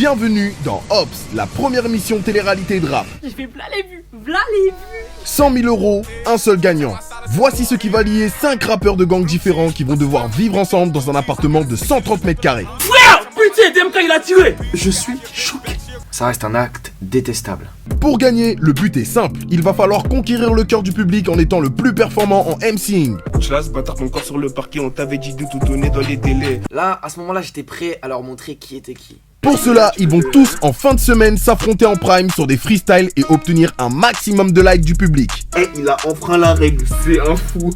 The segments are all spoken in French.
Bienvenue dans Ops, la première émission télé-réalité de rap. Je fais plein les vues, v'là les vues. 100 000 €, un seul gagnant. Voici ce qui va lier 5 rappeurs de gangs différents qui vont devoir vivre ensemble dans un appartement de 130 mètres carrés. Frère, putain, DMK il a tiré. Je suis choqué. Ça reste un acte détestable. Pour gagner, le but est simple. Il va falloir conquérir le cœur du public en étant le plus performant en MCing. Je laisse bâtard ton corps sur le parquet, on t'avait dit de tout donner dans les télés. Là, à ce moment-là, j'étais prêt à leur montrer qui était qui. Pour cela, ils vont tous en fin de semaine s'affronter en prime sur des freestyles et obtenir un maximum de likes du public. Eh, il a enfreint la règle, c'est un fou.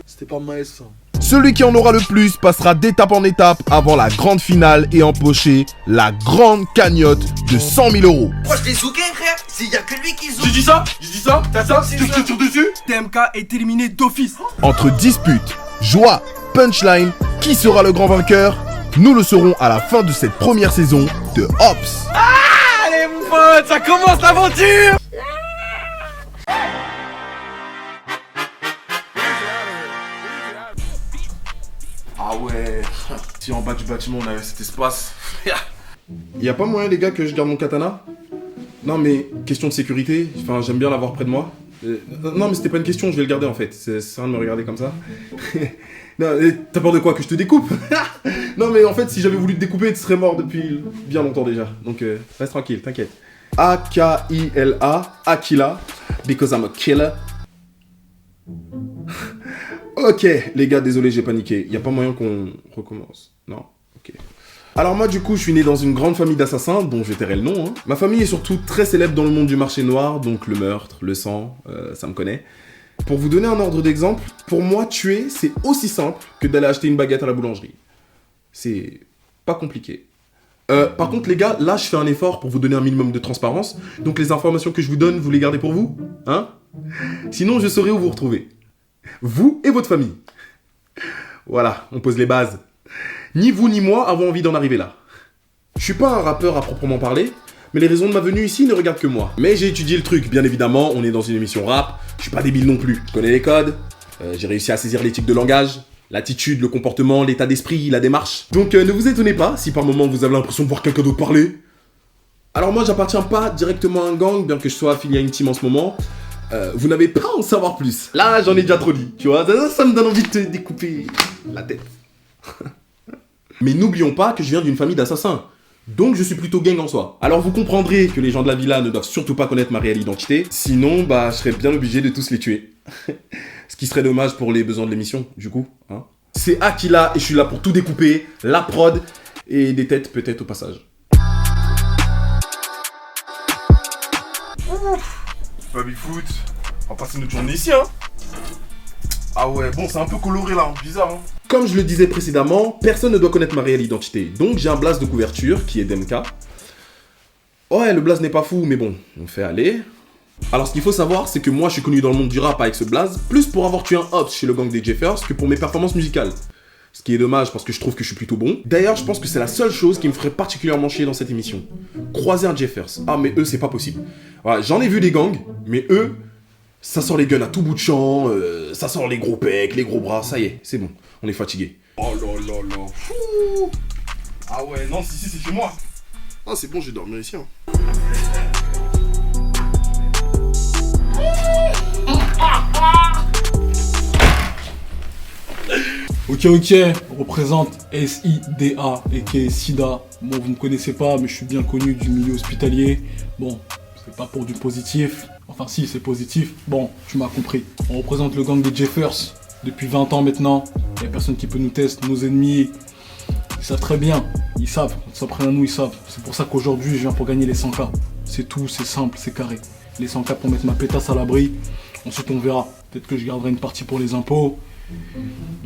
C'était pas Maes ça. Celui qui en aura le plus passera d'étape en étape avant la grande finale et empocher la grande cagnotte de 100 000 €. Moi, je l'ai zouké, frère. S'il y a que lui qui zouk. J'ai dit ça, t'as ça, tu te tires dessus. TMK est éliminé d'office. Entre disputes, joie, punchline, qui sera le grand vainqueur? Nous le saurons à la fin de cette première saison de Ops. Allez mon pote, ça commence l'aventure. Ah ouais, si en bas du bâtiment on avait cet espace. Y a pas moyen les gars que je garde mon katana? Non mais, question de sécurité, enfin j'aime bien l'avoir près de moi. Non mais c'était pas une question, je vais le garder en fait, c'est rien de me regarder comme ça. Non, t'as peur de quoi, que je te découpe? Non mais en fait si j'avais voulu te découper tu serais mort depuis bien longtemps déjà, donc reste tranquille, t'inquiète. A-K-I-L-A, Akila, because I'm a killer. Ok les gars, désolé j'ai paniqué, y a pas moyen qu'on recommence, non? Ok. Alors moi du coup je suis né dans une grande famille d'assassins dont je tairai le nom. Hein. Ma famille est surtout très célèbre dans le monde du marché noir, donc le meurtre, le sang, ça me connaît. Pour vous donner un ordre d'exemple, pour moi tuer c'est aussi simple que d'aller acheter une baguette à la boulangerie. C'est pas compliqué. Par contre les gars, là je fais un effort pour vous donner un minimum de transparence, donc les informations que je vous donne, vous les gardez pour vous, hein? Sinon je saurai où vous retrouver. Vous et votre famille. Voilà, on pose les bases. Ni vous ni moi avons envie d'en arriver là. Je suis pas un rappeur à proprement parler, mais les raisons de ma venue ici ne regardent que moi. Mais j'ai étudié le truc, bien évidemment, on est dans une émission rap, je suis pas débile non plus. Je connais les codes, j'ai réussi à saisir l'éthique de langage, l'attitude, le comportement, l'état d'esprit, la démarche. Donc ne vous étonnez pas si par moment vous avez l'impression de voir quelqu'un d'autre parler. Alors moi j'appartiens pas directement à un gang, bien que je sois affilié à une team en ce moment. Vous n'avez pas à en savoir plus. Là j'en ai déjà trop dit, tu vois, ça me donne envie de te découper la tête. Mais n'oublions pas que je viens d'une famille d'assassins. Donc je suis plutôt gang en soi. Alors vous comprendrez que les gens de la villa ne doivent surtout pas connaître ma réelle identité. Sinon, bah je serais bien obligé de tous les tuer. Ce qui serait dommage pour les besoins de l'émission, du coup. Hein. C'est Akila et je suis là pour tout découper, la prod et des têtes peut-être au passage. Baby foot, on va passer notre journée ici hein. Ah ouais, bon c'est un peu coloré là, bizarre hein. Comme je le disais précédemment, personne ne doit connaître ma réelle identité. Donc j'ai un blaze de couverture qui est DMK. Ouais, le blaze n'est pas fou, mais bon, on fait aller. Alors ce qu'il faut savoir, c'est que moi je suis connu dans le monde du rap avec ce blaze, plus pour avoir tué un Ops chez le gang des Jeffers que pour mes performances musicales. Ce qui est dommage parce que je trouve que je suis plutôt bon. D'ailleurs, je pense que c'est la seule chose qui me ferait particulièrement chier dans cette émission. Croiser un Jeffers. Ah mais eux, c'est pas possible. Voilà, j'en ai vu des gangs, mais eux, ça sort les guns à tout bout de champ, ça sort les gros pecs, les gros bras, ça y est, c'est bon. On est fatigué. Oh là là là. Fou. Ah ouais, non, si c'est chez moi. Ah c'est bon, je vais dormir ici. Hein. Ok, on représente SIDA et qui est SIDA. Bon, vous ne me connaissez pas, mais je suis bien connu du milieu hospitalier. Bon, c'est pas pour du positif. Enfin, si, c'est positif. Bon, tu m'as compris. On représente le gang des Jeffers depuis 20 ans maintenant. Il n'y a personne qui peut nous tester. Nos ennemis, ils savent très bien. Ils savent. Quand ils s'en prennent à nous, ils savent. C'est pour ça qu'aujourd'hui, je viens pour gagner les 100K. C'est tout, c'est simple, c'est carré. Les 100K pour mettre ma pétasse à l'abri. Ensuite, on verra. Peut-être que je garderai une partie pour les impôts.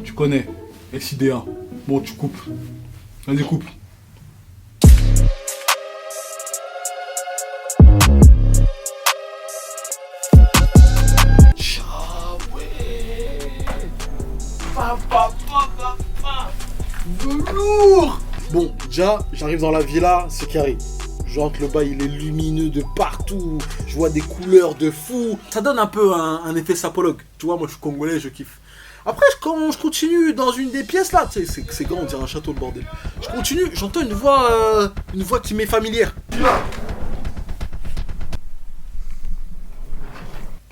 Tu connais, SIDA. Bon, tu coupes. Vas-y, coupe. Velours. Bon, déjà, j'arrive dans la villa, c'est carré. Je rentre, le bas, il est lumineux de partout. Je vois des couleurs de fou. Ça donne un peu un effet sapologue. Tu vois, moi, je suis congolais, je kiffe. Après, quand je continue dans une des pièces là, tu sais, c'est grand, on dirait un château le bordel. Je continue, j'entends une voix qui m'est familière.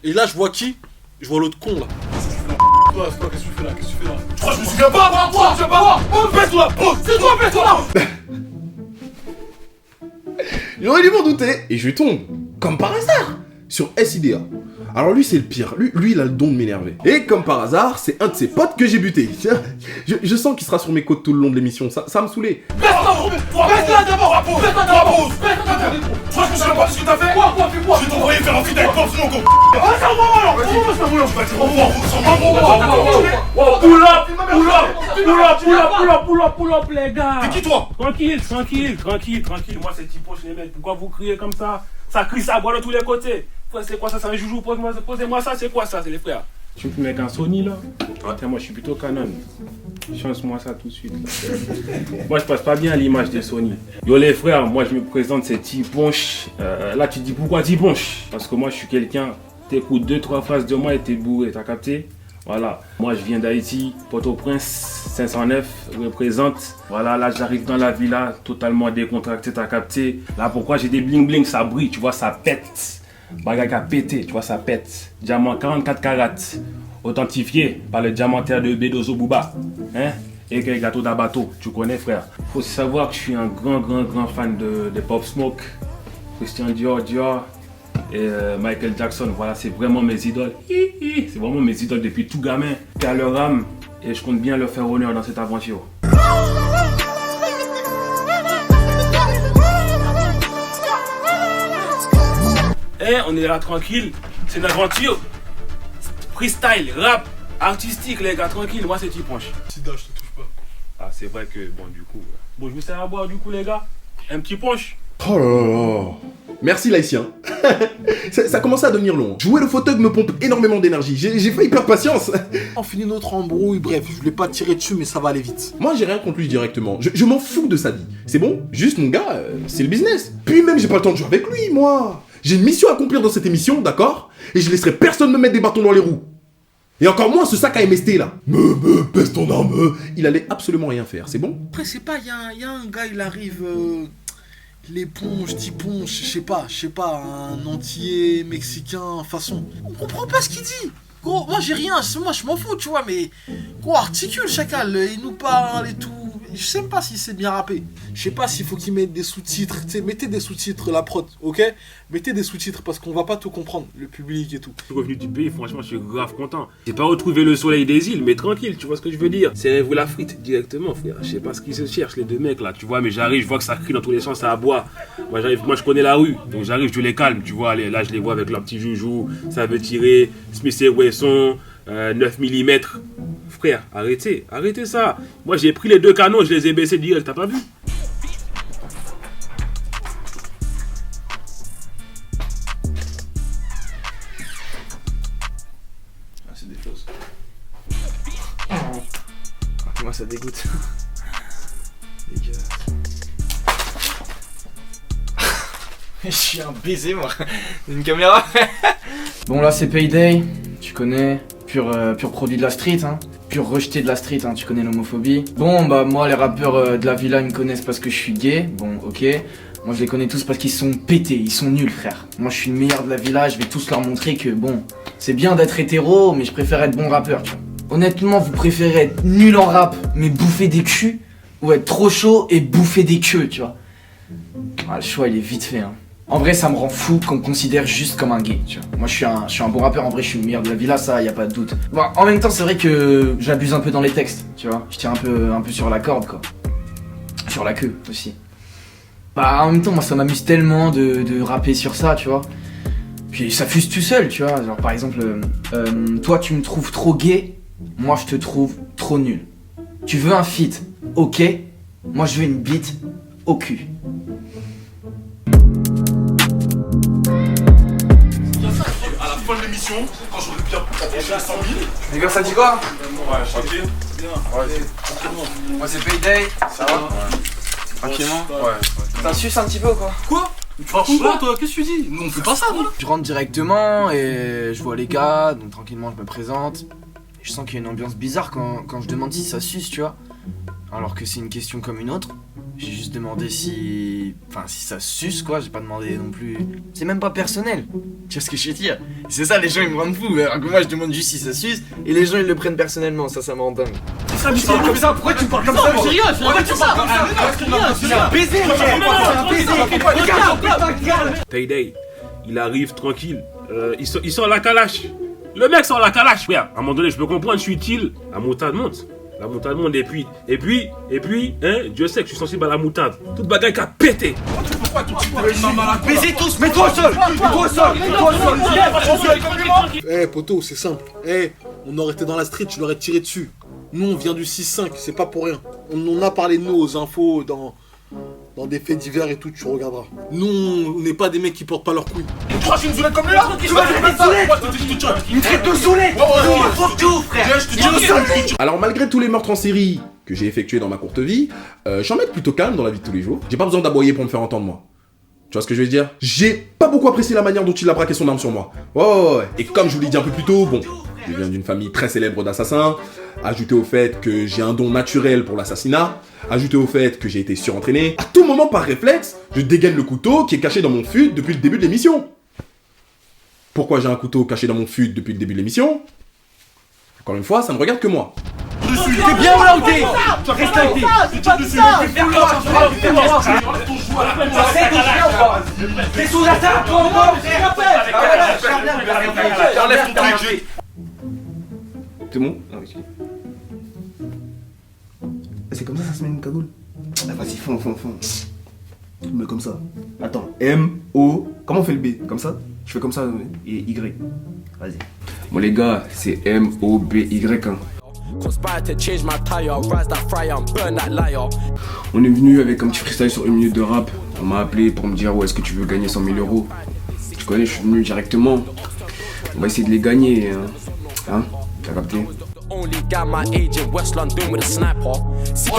Et là, je vois qui? Je vois l'autre con là. Toi, qu'est-ce que tu fais là? Qu'est-ce que tu fais là? Je crois que je me souviens pas. Je me souviens pas. Baisse-toi. C'est toi, baisse-toi là. J'aurais dû m'en douter. Et je lui tombe, comme par hasard, sur SIDA. Alors lui, c'est le pire. Lui, il a le don de m'énerver. Et comme par hasard, c'est un de ses potes que j'ai buté. Je sens qu'il sera sur mes côtes tout le long de l'émission. Ça me saoulait. Baisse-toi d'abord. Pause. Je crois que je me souviens pas de ce que t'as fait. Quoi? Fais-moi. Je vais t'envoyer faire un feat avec Pop Smoke. Ah, c'est un moment alors. Pull up, les gars. T'es qui toi? Tranquille. Moi, c'est Tipoche, les mecs. Pourquoi vous criez comme ça? Ça crie, ça boit de tous les côtés. C'est quoi ça? C'est un joujou? Posez-moi ça, c'est quoi ça? C'est les frères. Tu me fais avec un Sony là? Ouais. Moi, je suis plutôt Canon. Chance-moi ça tout de suite. Moi, je passe pas bien à l'image des Sony. Yo, les frères, moi, je me présente, c'est Tiponche. Là, tu te dis pourquoi Tiponche? Parce que moi, je suis quelqu'un. T'écoutes 2-3 phrases de moi et t'es bourré, t'as capté? Voilà, moi je viens d'Haïti, Port-au-Prince, 509, représente. Voilà, là j'arrive dans la villa, totalement décontracté, t'as capté. Là pourquoi j'ai des bling bling, ça brille, tu vois, ça pète. Bagaille a pété, tu vois, ça pète. Diamant 44 carats, authentifié par le diamantaire de Bedozo Bouba. Hein? Et que gâteau d'Abato, tu connais frère. Faut savoir que je suis un grand fan de Pop Smoke, Christian Dior, et Michael Jackson, voilà, c'est vraiment mes idoles. C'est vraiment mes idoles depuis tout gamin. T'es à leur âme et je compte bien leur faire honneur dans cette aventure. On est là tranquille, c'est une aventure. Freestyle, rap, artistique les gars, tranquille, moi c'est Tiponche. Sida, je te touche pas. Ah c'est vrai que, bon du coup, bon je me sers à boire du coup les gars, un petit punch. Oh là là. Merci l'haïtien. ça commençait à devenir long. Jouer le fauteuil me pompe énormément d'énergie. J'ai failli perdre patience. On finit notre embrouille, bref, je voulais pas tirer dessus, mais ça va aller vite. Moi, j'ai rien contre lui directement. Je m'en fous de sa vie. C'est bon? Juste, mon gars, c'est le business. Puis même, j'ai pas le temps de jouer avec lui, moi. J'ai une mission à accomplir dans cette émission, d'accord? Et je laisserai personne me mettre des bâtons dans les roues. Et encore moins ce sac à MST là. Baisse ton arme. Il allait absolument rien faire, c'est bon? Après, c'est pas, y a un gars, il arrive... L'éponge, Tiponche, je sais pas, un entier mexicain façon. On comprend pas ce qu'il dit. Gros, moi j'ai rien, moi je m'en fous, tu vois, mais gros, articule chacal, il nous parle et tout. Je sais même pas si c'est bien rappé. Je sais pas s'il faut qu'il mette des sous-titres. Tu sais, mettez des sous-titres, la prod, ok? Mettez des sous-titres parce qu'on va pas tout comprendre, le public et tout. Je suis revenu du pays, franchement, je suis grave content. J'ai pas retrouvé le soleil des îles, mais tranquille, tu vois ce que je veux dire? Serrez-vous la frite directement, frère. Je sais pas ce qu'ils se cherchent, les deux mecs là, tu vois, mais j'arrive, je vois que ça crie dans tous les sens, ça aboie. Moi j'arrive, moi je connais la rue, donc j'arrive, je les calme, tu vois. Là, je les vois avec leur petit joujou, ça veut tirer, Smith & Wesson, 9 mm. Frère, arrêtez ça. Moi j'ai pris les deux canons, je les ai baissés direct, t'as pas vu? Ah, c'est des fausses. Moi ça dégoûte. Dégueulasse. Je suis un baiser moi. Une caméra. Bon là c'est Payday, tu connais. Pur produit de la street, hein. Pur rejeté de la street, hein. Tu connais l'homophobie. Bon bah moi les rappeurs de la villa ils me connaissent parce que je suis gay. Bon ok. Moi je les connais tous parce qu'ils sont pétés, ils sont nuls frère. Moi je suis le meilleur de la villa, je vais tous leur montrer que bon, c'est bien d'être hétéro mais je préfère être bon rappeur, tu vois. Honnêtement vous préférez être nul en rap mais bouffer des culs ou être trop chaud et bouffer des queues, tu vois. Ah, le choix il est vite fait, hein. En vrai, ça me rend fou qu'on me considère juste comme un gay, tu vois. Moi, je suis un bon rappeur, en vrai, je suis le meilleur de la villa, ça, y a pas de doute. Bon, en même temps, c'est vrai que j'abuse un peu dans les textes, tu vois. Je tiens un peu sur la corde, quoi. Sur la queue, aussi. Bah, en même temps, moi, ça m'amuse tellement de rapper sur ça, tu vois. Puis ça fuse tout seul, tu vois. Genre, par exemple, toi, tu me trouves trop gay, moi, je te trouve trop nul. Tu veux un feat, ok. Moi, je veux une bite au cul. Fin de l'émission, quand j'aurai bien approché les 100 000. Les gars, ça dit quoi? Ouais, tranquille. Moi, c'est Payday, ça va? Tranquillement? Ouais. Ça suce un petit peu ou quoi? Quoi? Tu racontes quoi toi? Qu'est-ce que tu dis? Nous on fait pas ça, voilà. Je rentre directement et je vois les gars, donc tranquillement je me présente. je sens qu'il y a une ambiance bizarre quand je demande si ça suce, tu vois. Alors que c'est une question comme une autre. J'ai juste demandé si... Enfin, si ça suce, quoi. J'ai pas demandé non plus... C'est même pas personnel. Tu vois ce que je veux dire? C'est ça, les gens, ils me rendent fou. Alors que moi, je demande juste si ça suce. Et les gens, ils le prennent personnellement. Ça me rend dingue. C'est ça, mais Tu parles comme ça? Pourquoi tu parles comme ça? J'ai rien, Pourquoi tu parles comme ça? C'est un baiser, Regarde. Payday, il arrive tranquille. Il sort la calache. Le mec sort la calache, frère. À un moment donné, je peux comprendre, je suis utile. La montade monte. La montade monte et puis, hein, Dieu sait que je suis sensible à la moutade. Toute bagaille qui a pété. Baisez tous, mets-toi au sol. Mets-toi au sol. Eh poteau, c'est simple. On aurait été dans la street, je l'aurais tiré dessus. Nous, on vient du 6-5, c'est pas pour rien. On a parlé de nous aux infos, dans des faits divers et tout, tu regarderas. Nous, on n'est pas des mecs qui portent pas leurs couilles. Tu crois que je suis une zoulette comme lui là? Tu vas traiter de soulette? Il me traite de soulette. Faut tout, frère. Alors malgré tous les meurtres en série que j'ai effectués dans ma courte vie, je suis un mec plutôt calme dans la vie de tous les jours. J'ai pas besoin d'aboyer pour me faire entendre moi. Tu vois ce que je veux dire? J'ai pas beaucoup apprécié la manière dont il a braqué son arme sur moi. Ouais. Et comme je vous l'ai dit un peu plus tôt, bon, je viens d'une famille très célèbre d'assassins. Ajouté au fait que j'ai un don naturel pour l'assassinat. Ajouté au fait que j'ai été surentraîné. À tout moment, par réflexe, je dégaine le couteau qui est caché dans mon fut depuis le début de l'émission. Pourquoi j'ai un couteau caché dans mon fut depuis le début de l'émission? Encore une fois, ça ne regarde que moi. T'es bien là où t'es? Tu restes là où t'es? T'es sous la table, toi encore? Enlève ton truc. C'est bon? Ah oui. C'est comme ça se met une cagoule. Ah, vas-y, fonds. Mais comme ça. Attends, M-O. Comment on fait le B? Comme ça? Je fais comme ça et Y. Vas-y. Bon les gars, c'est M-O-B-Y. Hein. On est venu avec un petit freestyle sur 1 minute de rap. On m'a appelé pour me dire, ouais, est-ce que tu veux gagner 100 000 euros? Tu connais, je suis venu directement. On va essayer de les gagner. Hein? T'as capté? Si tu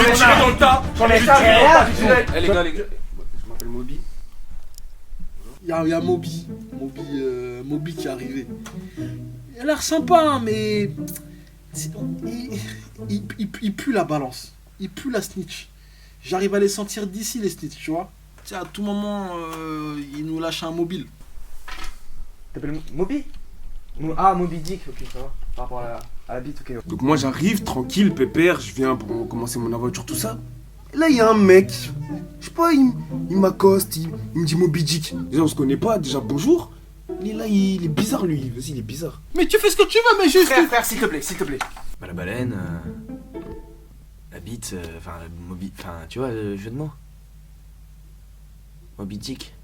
veux tirer dans le tas, j'en ai Eh les gars, je m'appelle Moby. Il y a Moby qui est arrivé. Il a l'air sympa, hein, mais il pue la balance. Il pue la snitch. J'arrive à les sentir d'ici, les snitch, tu vois. Tu sais, à tout moment, il nous lâche un mobile. T'appelles Moby? Moby Dick, ok, ça va. Par rapport à la bite, ok. Donc moi j'arrive tranquille, pépère, je viens pour commencer mon aventure, tout ça. Et là il y a un mec, je sais pas, il m'accoste, il me dit Moby Dick. Déjà on se connaît pas, déjà bonjour. Il est là, il est bizarre lui, vas-y il est bizarre. Mais tu fais ce que tu veux, mais juste... Frère, s'il te plaît. Bah la baleine, la bite, Moby, tu vois le jeu de mots. Moby Dick.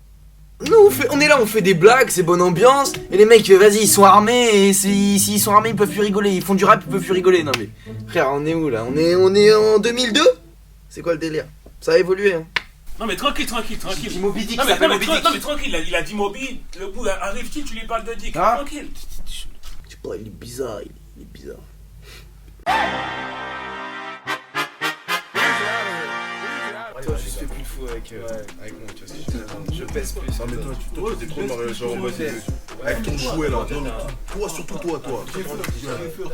Nous, on est là, on fait des blagues, c'est bonne ambiance. Et les mecs, vas-y, ils sont armés. Et s'ils sont armés, ils peuvent plus rigoler. Ils font du rap, ils peuvent plus rigoler. Non mais, frère, on est où là? On est en 2002? C'est quoi le délire? Ça a évolué, hein. Non mais tranquille. J'ai dit Moby Dick, Non ça mais, s'appelle Moby Dick. tranquille, il a dit Moby. Le bout arrive-t-il, tu lui parles de Dick. Ah. Tranquille. Je sais pas, il est bizarre, il est bizarre. Toi, je fais plus le fou avec moi, tu vois ce que je veux dire. Je pèse plus. Non mais toi t'es trop marié genre en mode avec ton jouet là. Non mais toi surtout toi.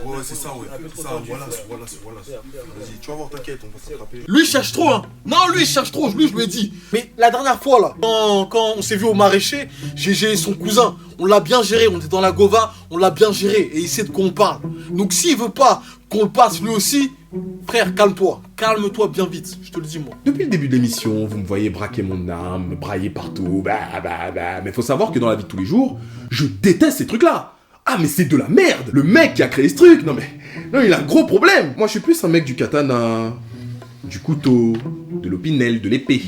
Ouais c'est ça ouais. Ça voilà. Vas-y tu vas voir t'inquiète on va s'attraper. Lui il cherche trop, hein. Non, lui il cherche trop, lui je lui ai dit. Mais la dernière fois là, quand on s'est vu au maraîcher, j'ai géré son cousin. On l'a bien géré, on était dans la Gova, on l'a bien géré et il sait de quoi on parle. Donc s'il veut pas qu'on le passe lui aussi, frère, calme-toi bien vite, je te le dis moi. Depuis le début de l'émission, vous me voyez braquer mon arme, me brailler partout, mais faut savoir que dans la vie de tous les jours, je déteste ces trucs-là. Ah mais c'est de la merde. Le mec qui a créé ce truc, non, il a un gros problème. Moi je suis plus un mec du katana, du couteau, de l'opinel, de l'épée.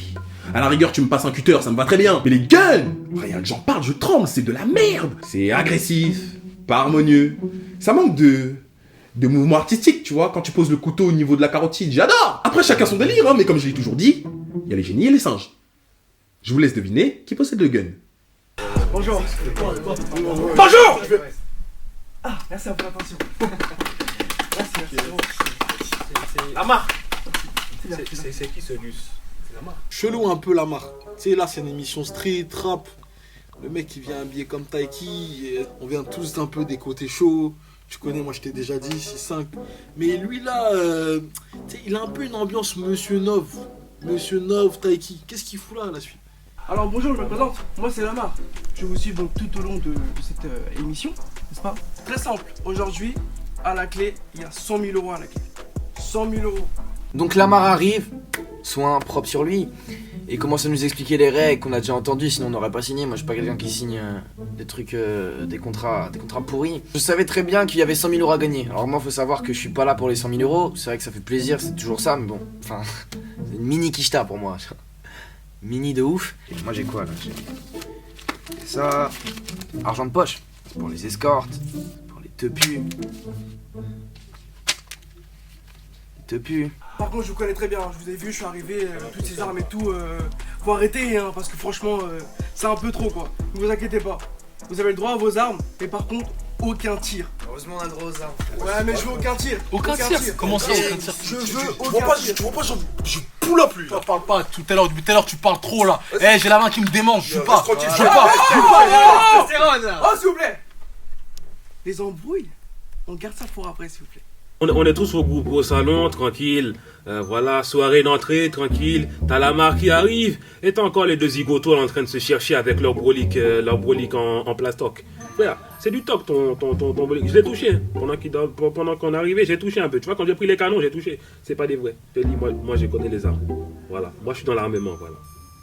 À la rigueur tu me passes un cutter, ça me va très bien. Mais les guns, rien que j'en parle, je tremble, c'est de la merde. C'est agressif, pas harmonieux. Ça manque de mouvement artistique, tu vois, quand tu poses le couteau au niveau de la carotide, j'adore. Après chacun son délire, hein, mais comme je l'ai toujours dit, il y a les génies et les singes. Je vous laisse deviner qui possède le gun. Bonjour. Bonjour. Ah, merci pour l'attention. La marque. C'est qui ce Gus? Chelou un peu la marque. Tu sais là c'est une émission street, rap. Le mec il vient habillé comme Taiki, on vient tous un peu des côtés chauds. Tu connais, moi je t'ai déjà dit 6-5. Mais lui là, tu sais, il a un peu une ambiance Monsieur Nov. Monsieur Nov, Taiki. Qu'est-ce qu'il fout là, la suite? Alors bonjour, je me présente, moi c'est Lamar. Je vous suis donc tout au long de cette émission, n'est-ce pas? Très simple, aujourd'hui, à la clé, il y a 100 000 euros à la clé. 100 000 euros. Donc Lamar arrive, soin propre sur lui, et commence à nous expliquer les règles qu'on a déjà entendues, sinon on n'aurait pas signé. Moi je suis pas quelqu'un qui signe des trucs, des contrats pourris. Je savais très bien qu'il y avait 100 000 euros à gagner. Alors moi faut savoir que je suis pas là pour les 100 000 euros, c'est vrai que ça fait plaisir, c'est toujours ça, mais bon, enfin, c'est une mini quicheta pour moi. Mini de ouf. Et moi j'ai quoi là? J'ai ça, argent de poche, pour les escortes, pour les teupus. Par contre, je vous connais très bien, je vous ai vu, je suis arrivé, toutes ces armes et tout. Faut arrêter, hein, parce que franchement, c'est un peu trop quoi. Ne vous inquiétez pas. Vous avez le droit à vos armes, mais par contre, aucun tir. Heureusement on a le droit aux armes. Ouais, mais je veux aucun tir. Aucun tir? Comment ça, aucun tir? Je veux Tu vois aucun pas, tir. tu vois pas, je pull up lui. Toi, parle pas, depuis tout à l'heure tu parles trop là. Eh, j'ai la main qui me démange, je joue pas. Tranquille, Je joue pas. Oh, s'il vous plaît. Les embrouilles, on garde ça pour après, s'il vous plaît. On est tous au groupe au salon, tranquille. Voilà, soirée d'entrée, tranquille. T'as la marque qui arrive. Et t'as encore les deux zigotos en train de se chercher avec leur brolique en plastoc. Frère, c'est du toc ton brolique. Je l'ai touché. Hein. Pendant qu'on arrivait, j'ai touché un peu. Tu vois, quand j'ai pris les canons, j'ai touché. C'est pas des vrais. Je te dis, moi je connais les armes. Voilà. Moi, je suis dans l'armement. Voilà.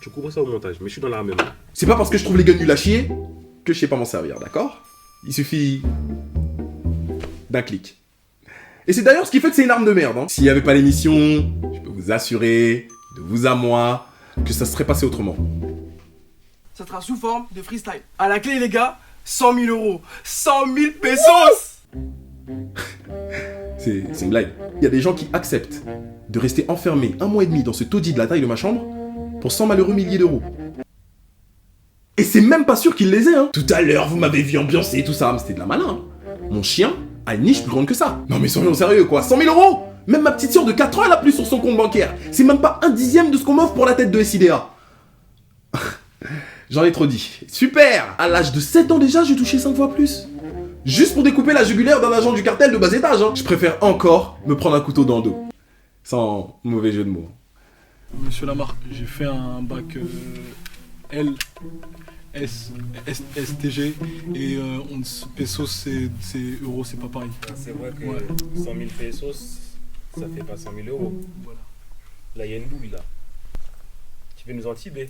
Tu couvres ça au montage, mais je suis dans l'armement. C'est pas parce que je trouve les guns nuls à chier que je sais pas m'en servir, d'accord? Il suffit d'un clic. Et c'est d'ailleurs ce qui fait que c'est une arme de merde. Hein. S'il n'y avait pas l'émission, je peux vous assurer, de vous à moi, que ça serait passé autrement. Ça sera sous forme de freestyle. À la clé, les gars, 100 000 euros. 100 000 pesos. C'est une blague. Il y a des gens qui acceptent de rester enfermés 1 mois et demi dans ce taudis de la taille de ma chambre pour 100 malheureux milliers d'euros. Et c'est même pas sûr qu'ils les aient. Hein. Tout à l'heure, vous m'avez vu ambiancer tout ça, mais c'était de la malin. Hein. Mon chien a une niche plus grande que ça. Non mais soyons sérieux quoi, 100 000 euros. Même ma petite sœur de 4 ans elle a plus sur son compte bancaire. C'est même pas 1/10 de ce qu'on m'offre pour la tête de SIDA. J'en ai trop dit. Super. À l'âge de 7 ans déjà, j'ai touché 5 fois plus. Juste pour découper la jugulaire d'un agent du cartel de bas étage. Hein. Je préfère encore me prendre un couteau dans le dos. Sans mauvais jeu de mots. Monsieur Lamar, j'ai fait un bac STG et pesos c'est euros, c'est pas pareil. C'est vrai que Ouais. 100 000 pesos, ça fait pas 100 000 euros. Voilà. Là, il y a une douille là. Tu veux nous en tiber?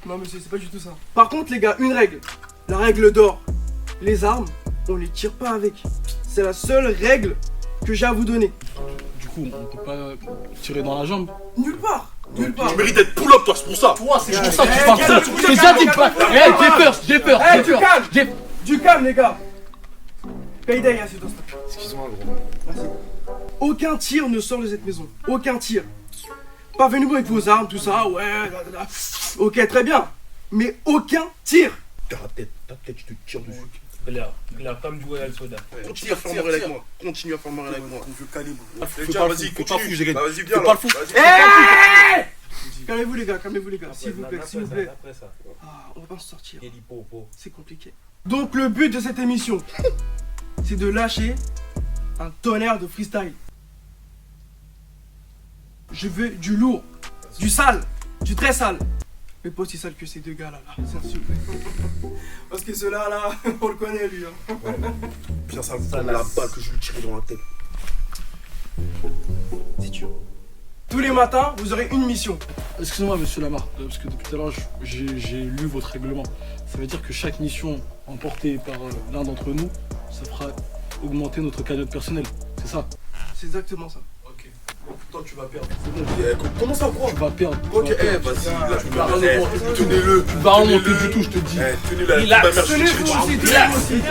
Non, monsieur, c'est pas du tout ça. Par contre, les gars, une règle. La règle d'or. Les armes, on les tire pas avec. C'est la seule règle que j'ai à vous donner. Du coup, on peut pas tirer dans la jambe. Nulle part. Nulle part. Tu mérites d'être pull up toi, c'est pour ça. Toi, c'est pour Eh, ça que tu eh, parles calme, trop. tu J'ai calme, déjà dit calme, pas. calme, Eh, calme, j'ai peur. Eh, du calme. Du calme, les gars. Payday, assieds-toi. Excuse-moi gros. Merci. Aucun tir ne sort de cette maison. Aucun tir. Pas venez-vous avec vos armes, tout ça, ouais. Ok, très bien. Mais aucun tir. Ta tête, je te tire dessus. Claire, comme du Royal Soda. Continue à faire marrer avec moi. Continue à faire marrer avec moi. Vieux calibre. Fais pas le fou, fais pas le fou, j'ai gagné. Vas-y, Fais viens pas là. le fou. Vas-y. Calmez-vous, les gars, s'il vous plaît, s'il vous plaît. Après ça, Ah, on va pas se sortir. et l'hippo. C'est compliqué. Donc, le but de cette émission, c'est de lâcher un tonnerre de freestyle. Je veux du lourd, du sale, du très sale. Mais pas aussi sale que ces deux gars là, c'est un super. Parce que ceux-là, là, on le connaît lui. Hein. Bien ça, la balle que je lui tirer dans la tête. C'est dur. Tous les matins, vous aurez une mission. Excusez-moi, monsieur Lamar, parce que depuis tout à l'heure, j'ai lu votre règlement. Ça veut dire que chaque mission emportée par l'un d'entre nous, ça fera augmenter notre cagnotte personnelle. C'est ça? C'est exactement ça. Ok. Toi, tu vas perdre. Comment ça quoi? Tu vas perdre. Ok, vas-y, là, je peux tenez-le. Tu vas en monter du tout, je te dis. Tenez-la, Il a- ma mère, je Tenez-vous tire. aussi, tenez-vous aussi.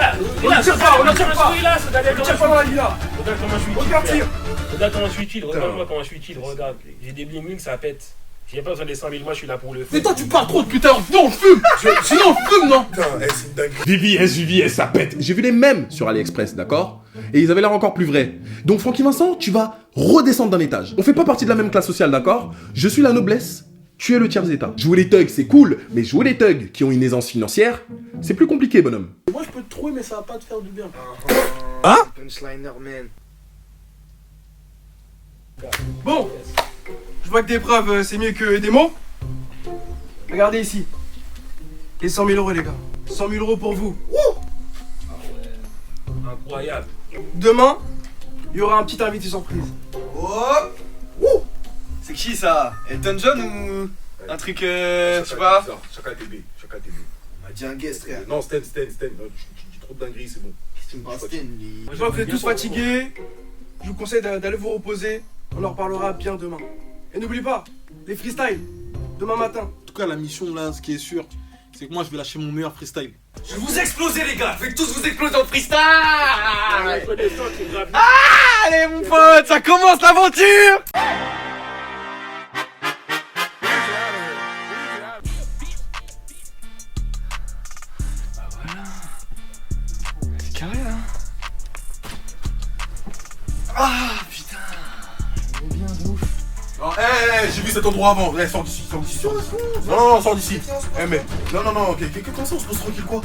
On ne tire pas, on ne tire pas. On ne tire pas dans la villa. Regarde comment je suis Aucun tir. Regarde comment je suis chill, regarde-moi comment je suis chill, regarde. J'ai des bling bling, ça pète. J'ai pas besoin des 100 000, moi je suis là pour le faire. Mais toi, tu parles trop depuis tout à l'heure. Sinon, on fume. Sinon, on fume, non? Putain, c'est une dinguerie. VVS, ça pète. J'ai vu les mêmes sur AliExpress, d'accord? Et ils avaient l'air encore plus vrais. Donc Francky Vincent, tu vas redescendre d'un étage. On fait pas partie de la même classe sociale, d'accord? Je suis la noblesse, tu es le tiers état. Jouer les thugs, c'est cool, mais jouer les thugs qui ont une aisance financière, c'est plus compliqué, bonhomme. Moi, je peux te trouver, mais ça va pas te faire du bien. Hein? Punchliner, man. Bon, je vois que des preuves, c'est mieux que des mots. Regardez ici. Les 100 000 euros, les gars. 100 000 euros pour vous. Incroyable. Demain, il y aura un petit invité surprise. Oh! C'est qui ça? Elton John ou un truc, je sais pas? Chacun TB, chacun TB. On m'a dit un guest, frère. Non, Sten. Non, tu dis trop de dingueries, c'est bon. Tu me parles Stanley. Je vois que vous êtes tous fatigués. Je vous conseille d'aller vous reposer. On en reparlera bien demain. Et n'oublie pas, les freestyles, demain matin. En tout cas, la mission là, ce qui est sûr, c'est que moi je vais lâcher mon meilleur freestyle. Je vais vous exploser, les gars. Je vais tous vous exploser en freestyle. Allez, mon pote, ça commence l'aventure. Bah voilà. C'est carré là. Ah putain. Il est bien de ouf. Non, j'ai vu cet endroit avant. Sors d'ici. Non, sors d'ici. Mais. Non, comment ça, on se pose tranquille, quoi?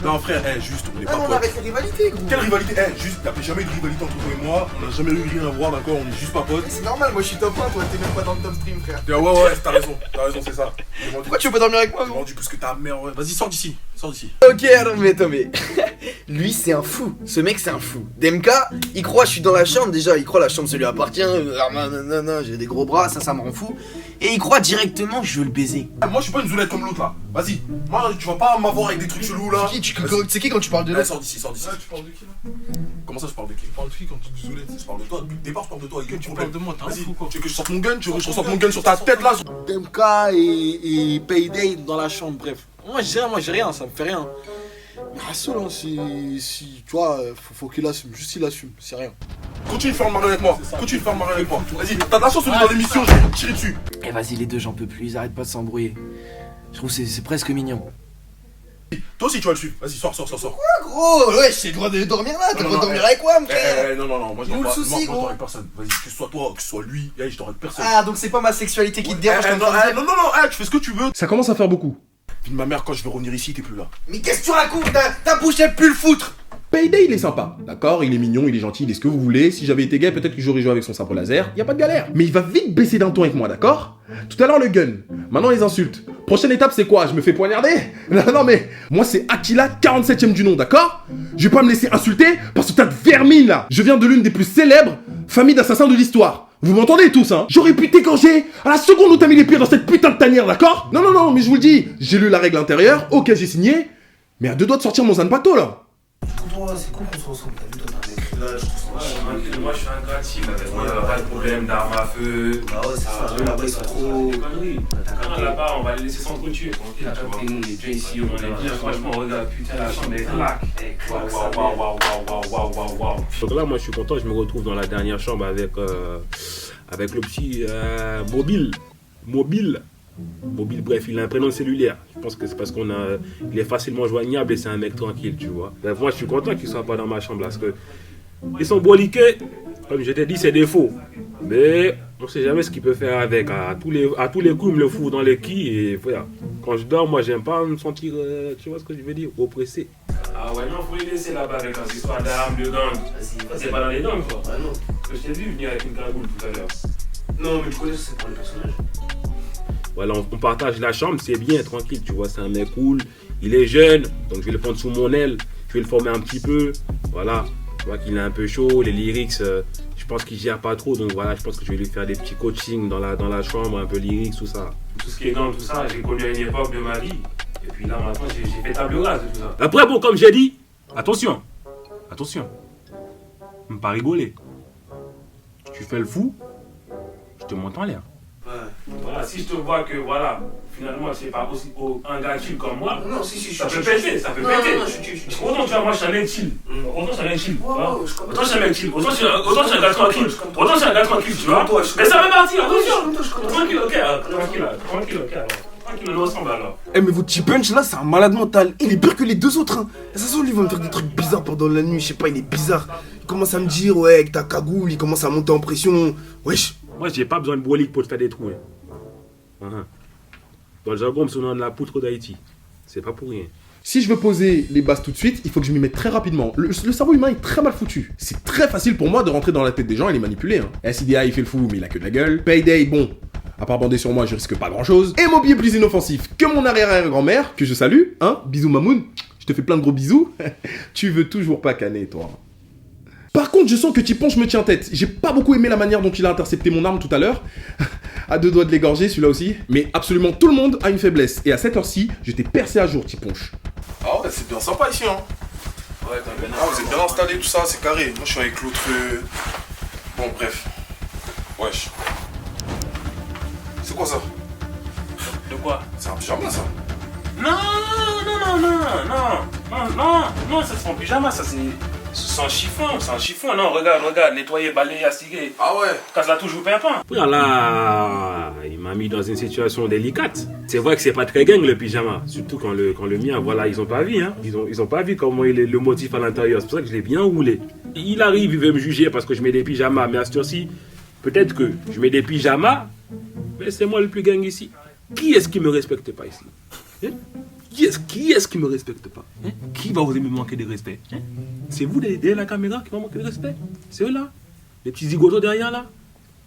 Non, frère, juste, on est pas on potes. arrête les rivalités, gros. Quelle rivalité? Juste, il n'y avait jamais eu de rivalité entre toi et moi. On n'a jamais eu rien à voir, d'accord? On est juste pas potes. C'est normal, moi je suis top 1, toi t'es même pas dans le top stream, frère. Ouais, t'as raison, c'est ça. Pourquoi tu veux pas dormir avec moi, J'ai gros? vendu plus que ta mère, ouais. Vas-y, sors d'ici. Ok, alors, mais attends, mais. Lui, c'est un fou. Ce mec, c'est un fou. DMK, il croit, je suis dans la chambre. Déjà, il croit la chambre, ça lui appartient. Non, j'ai des gros bras, ça me rend fou. Et il croit directement, je veux le baiser. Moi, je suis pas une zoulette comme l'autre là. Vas-y, moi, tu vas pas m'avoir avec des trucs chelous là. C'est qui quand tu parles de l'autre? Sors d'ici. Tu parles de qui là? Comment ça, je parle de qui? Tu parles de qui quand tu dis zoulette? Je parle de toi. Depuis le départ, je parle de toi. Tu parles de moi, t'es un Vas-y, fou quoi. tu veux que je sorte mon gun? Tu veux que je ressorte mon gun sur ta tête là? DMK et Payday dans la chambre, bref. Moi j'ai rien, ça me fait rien. Mais Hassel, hein, si tu vois, faut qu'il assume, juste il assume, c'est rien. Continue de faire le mari avec moi. Vas-y, t'as de la chance, on est dans l'émission, je vais te tirer dessus. Eh, vas-y, les deux, j'en peux plus, ils arrêtent pas de s'embrouiller. Je trouve que c'est presque mignon. Toi aussi, tu vas le suivre. Vas-y, sors. Ah, gros, ouais, j'ai le droit de dormir là, t'as le droit de dormir avec moi, mon frère. Non, moi je Où dors le pas. souci, Moi, gros? je dors avec personne. Vas-y, que ce soit toi, que ce soit lui, je dors avec personne. Ah, donc c'est pas ma sexualité qui te dérange comme ça. Non, tu fais ce que tu veux. Ça commence à faire beaucoup. Puis de ma mère, quand je vais revenir ici, t'es plus là. Mais qu'est-ce que tu racontes? Ta bouche, elle pue le foutre. Payday, il est sympa, d'accord? Il est mignon, il est gentil, il est ce que vous voulez. Si j'avais été gay, peut-être que j'aurais joué avec son sabre laser. Y a pas de galère. Mais il va vite baisser d'un ton avec moi, d'accord? Tout à l'heure, le gun. Maintenant, les insultes. Prochaine étape, c'est quoi? Je me fais poignarder? Non, mais moi, c'est Aquila, 47ème du nom, d'accord? Je vais pas me laisser insulter parce que t'as de vermine, là. Je viens de l'une des plus célèbres familles d'assassins de l'histoire. Vous m'entendez tous, hein? J'aurais pu t'égorger à la seconde où t'as mis les pieds dans cette putain de tanière, d'accord? Non, mais je vous le dis, j'ai lu la règle intérieure, ok, j'ai signé, mais à deux doigts de sortir mon zanpato, là. C'est cool qu'on se ressemble, t'as vu, toi t'as un mec là, je trouve ça. Moi je suis un gratime avec moi, pas de problème d'armes à feu. Bah ouais, c'est ça, eux là-bas ils sont trop. Là-bas, on va les laisser s'entretuer, tranquille, tu vois. Nous, on est déjà ici, on est bien, franchement, regarde, putain, la chambre est claque. Waouh. Donc là, moi, je suis content, je me retrouve dans la dernière chambre avec le petit Mobile, bref, il a un prénom cellulaire. Je pense que c'est parce il est facilement joignable et c'est un mec tranquille, tu vois. Bref, moi, je suis content qu'il soit pas dans ma chambre là, parce que ils sont boliqués. Comme je t'ai dit, c'est des faux. Mais on sait jamais ce qu'il peut faire avec. À tous les coups, il me le fout dans les quilles. Et voilà. Quand je dors, moi, j'aime pas me sentir, tu vois ce que je veux dire, oppressé. Ah ouais, non, faut les laisser là-bas avec un histoire d'armes, de gangs. C'est pas dans les gangs, quoi. Ah non. Parce que je t'ai vu venir avec une cagoule tout à l'heure. Non, mais tu connais, c'est pour les personnages. Voilà, on partage la chambre, c'est bien, tranquille, tu vois, c'est un mec cool. Il est jeune, donc je vais le prendre sous mon aile. Je vais le former un petit peu. Voilà. Je vois qu'il est un peu chaud, les lyrics, je pense qu'il gère pas trop, donc voilà, je pense que je vais lui faire des petits coachings dans la chambre, un peu lyrics, tout ça. Tout ce qui est gang, tout ça, j'ai connu à une époque de ma vie, et puis là maintenant j'ai fait table rase de tout ça. Après bon, comme j'ai dit, attention, ne pas rigoler. Tu fais le fou, je te monte en l'air. Ouais. Voilà, si je te vois que voilà, finalement c'est pas aussi un gars chill comme moi, non, si, ça peut péter. Autant tu vois, moi je suis un mec chill. Autant je suis un mec chill. Autant je suis un mec chill. Autant je suis un gars tranquille. Autant je suis un gars tranquille, tu vois. Mais ça fait partie, attention. Tranquille, ok. Tranquille, on est ensemble alors. Eh mais votre petit punch là c'est un malade mental. Il est pire que les deux autres hein. Et ça se trouve lui va me faire des trucs bizarres pendant la nuit, je sais pas, il est bizarre. Il commence à me dire ouais avec ta cagoule, il commence à monter en pression. Wesh. Moi j'ai pas besoin de brolique pour te faire des trous. Dans le jargon, on me surnomme la poutre d'Haïti. C'est pas pour rien. Si je veux poser les bases tout de suite, il faut que je m'y mette très rapidement. Le cerveau humain est très mal foutu. C'est très facile pour moi de rentrer dans la tête des gens et les manipuler. Hein. SIDA, il fait le fou, mais il a que de la gueule. Payday, bon, à part bander sur moi, je risque pas grand-chose. Et Moby est plus inoffensif que mon arrière-grand-mère, que je salue, hein. Bisous Mamoun, je te fais plein de gros bisous. Tu veux toujours pas canner, toi. Par contre, je sens que Tiponche me tient tête. J'ai pas beaucoup aimé la manière dont il a intercepté mon arme tout à l'heure. À 2 doigts de l'égorger, celui-là aussi. Mais absolument tout le monde a une faiblesse. Et à cette heure-ci, j'étais percé à jour, Tiponche. Ah ouais, c'est bien sympa ici, hein. Ouais, t'as bien Ah, vous êtes bien installé, tout ça, c'est carré. Moi, je suis avec l'autre. Bon, bref. Wesh. C'est quoi ça? De quoi? C'est un pyjama, ça. Non, ça c'est mon pyjama, ça c'est un chiffon, non, regarde, nettoyer, balayer, astiguer. Ah ouais. Casse la touche ou pimpin. Là, il m'a mis dans une situation délicate. C'est vrai que c'est pas très gang le pyjama, surtout quand le mien, voilà, ils ont pas vu, hein. Ils ont pas vu comment il est le motif à l'intérieur, c'est pour ça que je l'ai bien roulé. Il arrive, il veut me juger parce que je mets des pyjamas, mais à cette heure-ci, peut-être que je mets des pyjamas, mais c'est moi le plus gang ici. Qui est-ce qui me respecte pas ici? Hein? Qui est-ce qui me respecte pas? Hein? Qui va oser me manquer de respect? Hein? C'est vous derrière la caméra qui vont manquer de respect? C'est eux là? Les petits zigotos derrière là?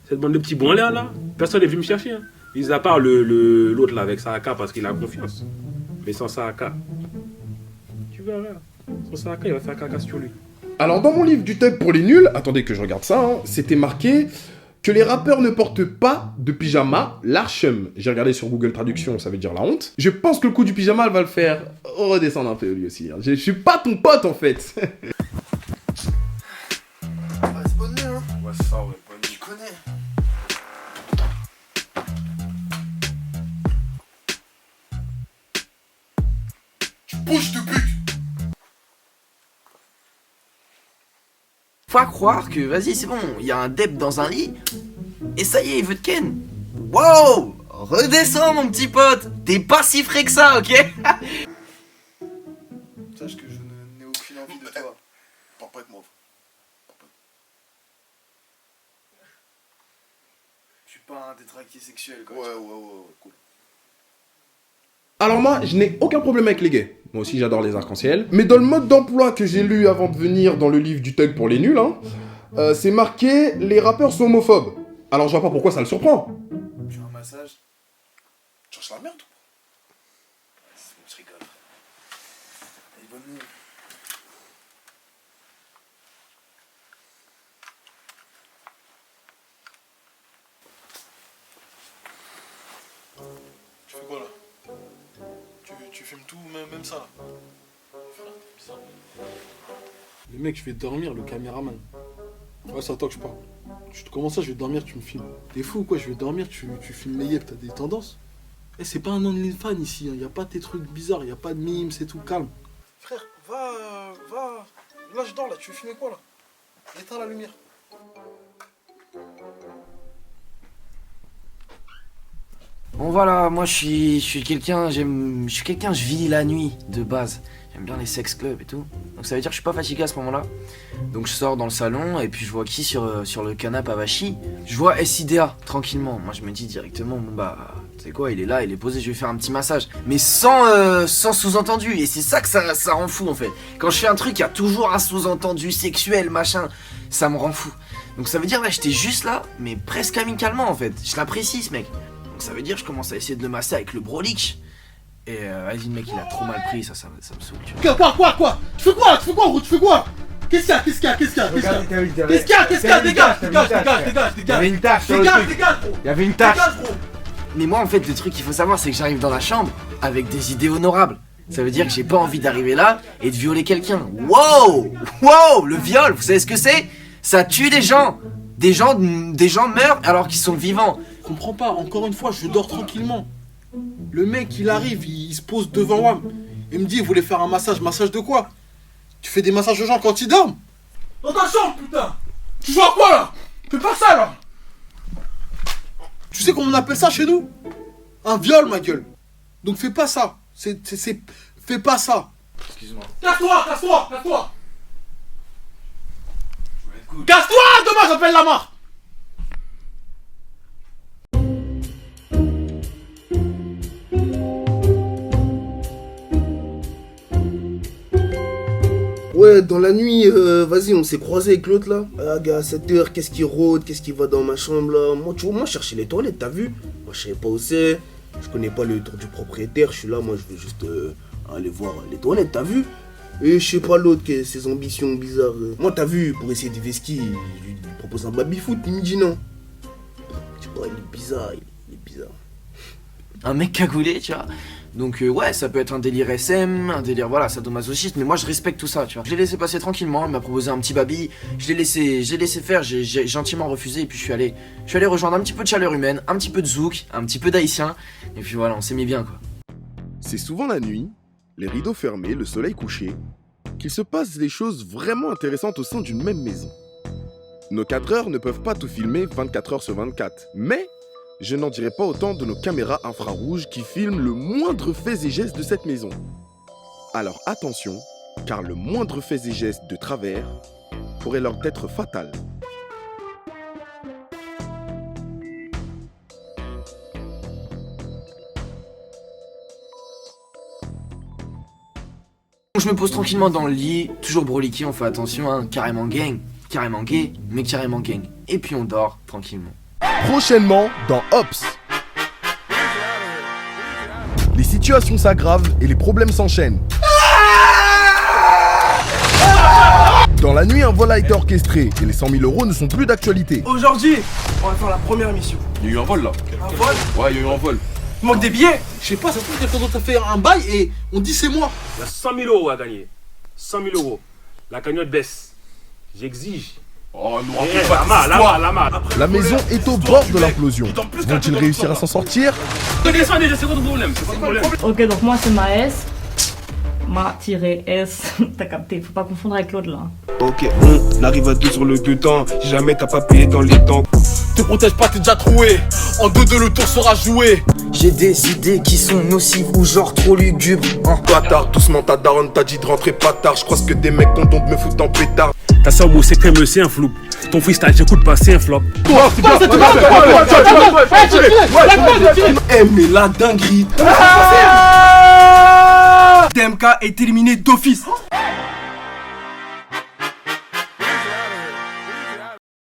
Cette bande de petits bons là? Personne n'est venu me chercher. Hein? Mis à part l'autre là avec sa AK parce qu'il a confiance. Mais sans sa AK, tu verras. Sans sa AK, il va faire caca sur lui. Alors dans mon livre du thug pour les nuls, attendez que je regarde ça, hein, c'était marqué que les rappeurs ne portent pas de pyjama, l'archem. J'ai regardé sur Google Traduction, ça veut dire la honte. Je pense que le coup du pyjama, elle va le faire redescendre un peu lui aussi. Hein. Je suis pas ton pote en fait. Ouais, c'est bonne nuit, hein. Ouais, c'est ça, ouais. Bonne nuit. Tu connais. Tu bouges de pute. Faut croire que, vas-y, c'est bon, il y a un dep dans un lit, et ça y est, il veut te ken. Wow! Redescends, mon petit pote! T'es pas si frais que ça, ok? Sache que je n'ai aucune envie de toi. Parle pas avec moi. Je suis pas un détraqué sexuel, quoi. Ouais, cool. Alors moi, je n'ai aucun problème avec les gays. Moi aussi, j'adore les arcs-en-ciel. Mais dans le mode d'emploi que j'ai lu avant de venir dans le livre du thug pour les nuls, hein, c'est marqué « Les rappeurs sont homophobes ». Alors je vois pas pourquoi ça le surprend. Tu veux un massage? Tu cherches la merde ou C'est bon, je rigole. Allez, bonne nuit. Tu fais quoi là? Tu filmes tout, même ça là? Le mec, je vais dormir, le caméraman. Ouais, c'est à toi que je parle. Comment ça, je vais dormir, tu me filmes? T'es fou ou quoi? Je vais dormir, tu filmes les yeux, t'as des tendances? Eh, c'est pas un OnlyFans ici, hein. Y a pas tes trucs bizarres, y a pas de mimes, c'est tout, calme. Frère, va. Là, je dors, là. Tu veux filmer quoi, là? Éteins la lumière. Bon voilà, moi je suis quelqu'un, je vis la nuit de base. J'aime bien les sex clubs et tout. Donc ça veut dire que je suis pas fatigué à ce moment-là. Donc je sors dans le salon et puis je vois qui sur le canapé à Vachi. Je vois SIDA tranquillement. Moi je me dis directement, bon bah, tu sais quoi, il est là, il est posé, je vais faire un petit massage. Mais sans sous-entendu. Et c'est ça que ça rend fou en fait. Quand je fais un truc, il y a toujours un sous-entendu sexuel, machin. Ça me rend fou. Donc ça veut dire là, j'étais juste là, mais presque amicalement en fait. Je l'apprécie ce mec. Donc ça veut dire que je commence à essayer de le masser avec le Brolich. Et vas-y, le mec il a trop mal pris, ça me saoule. Tu vois. Quoi? Tu fais quoi, gros? Tu fais quoi? Qu'est-ce qu'il y a? Dégage! Il y avait une tache sur le truc. Il y avait une tache. Mais moi en fait, le truc qu'il faut savoir, c'est que j'arrive dans la chambre avec des idées honorables. Ça veut dire que j'ai pas envie d'arriver là et de violer quelqu'un. Wow! Le viol, vous savez ce que c'est? Ça tue des gens. Des gens meurent alors qu'ils sont vivants. Je comprends pas, encore une fois, je dors tranquillement. Le mec, il arrive, il se pose devant moi. Il me dit, il voulait faire un massage. Massage de quoi? Tu fais des massages aux gens quand ils dorment? Dans ta chambre, putain! Tu joues à quoi, là? Fais pas ça, là! Tu sais comment on appelle ça chez nous? Un viol, ma gueule. Donc fais pas ça. Fais pas ça. Excuse-moi. Casse-toi! Casse-toi! Demain, j'appelle la mort! Ouais, dans la nuit, vas-y, on s'est croisé avec l'autre là. Ah, gars, à 7h, qu'est-ce qui rôde, qu'est-ce qui va dans ma chambre là? Moi, tu vois, moi, je cherchais les toilettes, t'as vu? Moi, je savais pas où c'est. Je connais pas le tour du propriétaire, je suis là, moi, je veux juste aller voir les toilettes, t'as vu? Et je sais pas l'autre, qui a ses ambitions bizarres. Moi, t'as vu, pour essayer de vesquiller, je lui propose un baby-foot, il me dit non. Tu vois, il est bizarre, il est bizarre. Un mec cagoulé, tu vois. Donc ouais, ça peut être un délire SM, un délire, voilà, sadomasochiste, mais moi je respecte tout ça, tu vois. Je l'ai laissé passer tranquillement, il m'a proposé un petit baby, je l'ai laissé faire, j'ai gentiment refusé, et puis je suis allé rejoindre un petit peu de chaleur humaine, un petit peu de zouk, un petit peu d'haïtien, et puis voilà, on s'est mis bien, quoi. C'est souvent la nuit, les rideaux fermés, le soleil couché, qu'il se passe des choses vraiment intéressantes au sein d'une même maison. Nos cadreurs ne peuvent pas tout filmer 24 heures sur 24, mais je n'en dirai pas autant de nos caméras infrarouges qui filment le moindre fait et geste de cette maison. Alors attention, car le moindre fait et geste de travers pourrait leur être fatal. Je me pose tranquillement dans le lit, toujours broliqué, on fait attention, hein, carrément gang, carrément gay, mais carrément gang. Et puis on dort tranquillement. Prochainement dans Ops. Les situations s'aggravent et les problèmes s'enchaînent. Dans la nuit, un vol a été orchestré et les 100 000 € ne sont plus d'actualité. Aujourd'hui, on va faire la première mission. Il y a eu un vol là. Un vol? Ouais, il y a eu un vol. Il manque des billets. Je sais pas, ça se trouve quelqu'un d'autre a fait un bail et on dit c'est moi. Il y a 100 000 € à gagner. 100 000 €. La cagnotte baisse. J'exige. Oh non, Lama. La maison est au bord de l'implosion. Vont-ils réussir à s'en sortir? Descendez, c'est quoi le problème? Ok, donc moi c'est Maes. Ma-S. T'as capté, faut pas confondre avec l'autre là. Ok, on arrive à 2 sur le guetan. Si jamais t'as pas payé dans les temps. Te protège pas, t'es déjà troué. En 2-2, le tour sera joué. J'ai des idées qui sont nocives ou genre trop lugubres, hein. Bâtard, doucement ta daronne t'a dit de rentrer pas tard. Je crois que des mecs content de me foutre en pétard. Ta soeur, mon secret, c'est un flou. Ton freestyle, j'écoute pas, c'est un flop. Eh mais la dinguerie. TMK est éliminé d'office.